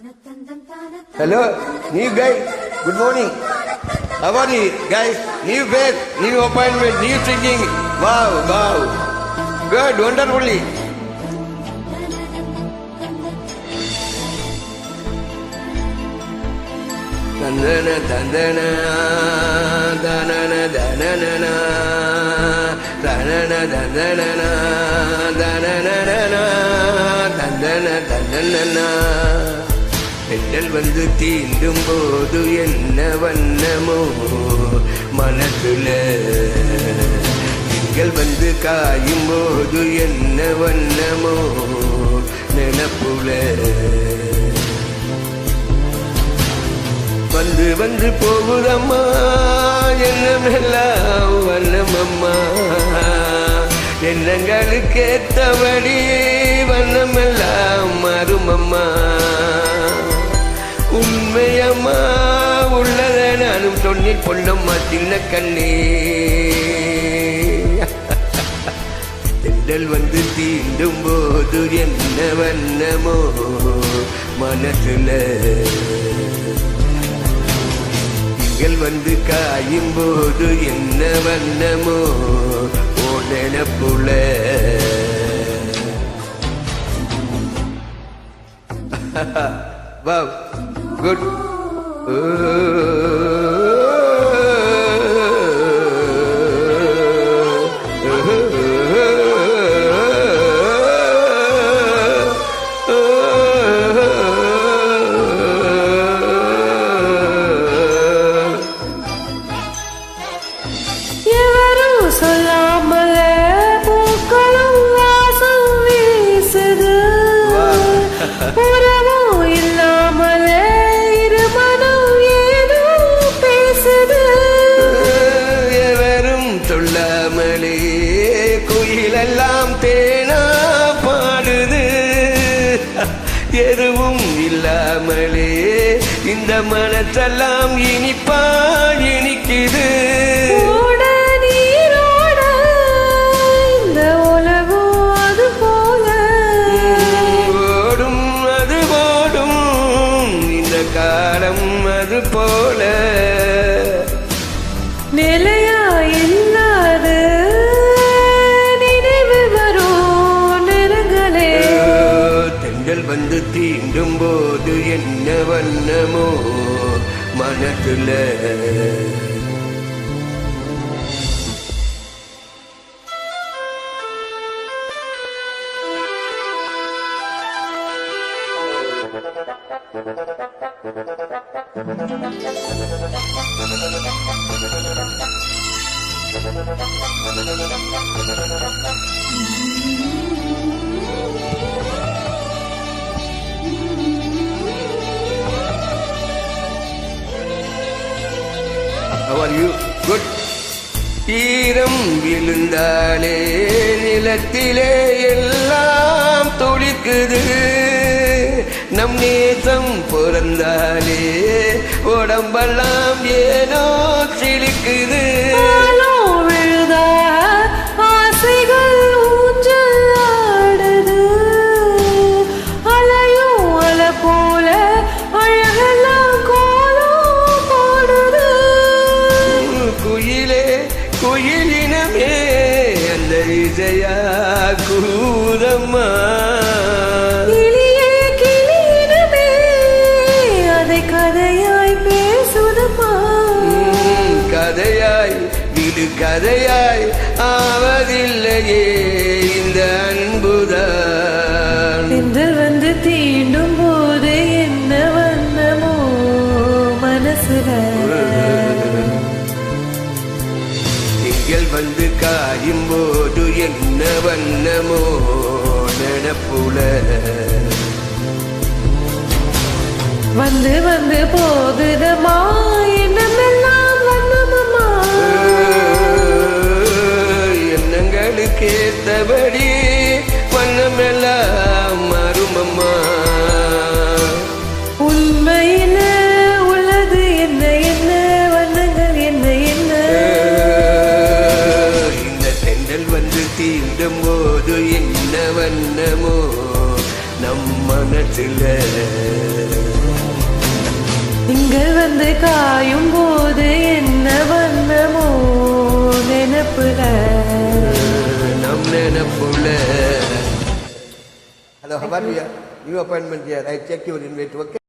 Hello, new guy. Good morning. How are you, guys? New face, new appointment, new thinking. Wow, wow. Good, wonderfully. Dandana, dandana, danana, danana, danana, danana, danana, dandana, dandana. பெண்கள் வந்து தீண்டும் போது என்ன வண்ணமோ மனசுல, பெண்கள் வந்து காயும் போது என்ன வண்ணமோ நினப்புல. வந்து வந்து போகுதம்மா என்னமெல்லாம் வண்ணமம்மா, எண்ணங்களுக்கு ஏற்றபடி வண்ணமெல்லாம் மாறுமம்மா. உண்மையம்மா உள்ளத நானும் சொன்னேன் பொன்னம்மா சின்ன கண்ணே. தென்றல் வந்து தீண்டும் போது என்ன வண்ணமோ மனசுல, திங்கள் வந்து காயும் போது என்ன வண்ணமோ நினப்புல. Wow, good. சொல்லாமலே குயிலெல்லாம் தேனா பாடுது, எதுவும் இல்லாமலே இந்த மனசெல்லாம் இனிப்பா இனிக்குது. இந்த உலகம் அது போல ஓடும், அது ஓடும் இந்த காலம் அது போல. நிலையா இல்லாத நினைவு வரும் நிறங்களே, தென்றல் வந்து தீண்டும் போது என்ன வண்ணமோ மனசுல. How are you? Good. ஈரம் விழுந்தாலே நிலத்திலே எல்லாம் துளிக்குது, நம் நேசம் பிறந்தாலே உடம்பெல்லாம் ஏனோ சிலிக்குது. விழுதா ஆசைகள் ஊஞ்சல் ஆடுது, அலையும் அலை போல அழகெல்லாம் கோலம் போடுது. குயிலே குயிலினமே அந்த இசையா கூதம்மா, கிளியே கிளியினமே அதை கதையாய் பேசுதம்மா. கதையாய் விடு கதையாய் ஆவதில்லையே இந்த அன்புதான். தென்றல் வந்து தீண்டும் போது என்ன வண்ணமோ மனசுல, திங்கள் வந்து காயும் போது என்ன வண்ணமோ நினப்புல. வந்து வந்து போகுதம்மா எண்ணமெல்லாம் வண்ணமம்மா. எண்ணங்களுக்கு ஏற்றபடி வண்ணமெல்லாம் மாறுமம்மா. உண்மையில உள்ளது என்ன என்ன வண்ணங்கள் என்ன என்ன. இந்த தென்றல் வந்து தீண்டும் போது என்ன வண்ணமோ நம் மனசுல. காயும் போது என்ன வண்ணமோ நினப்புல நம் நினைப்புல. Hello, how are you? New appointment here. I check your inventory. Okay.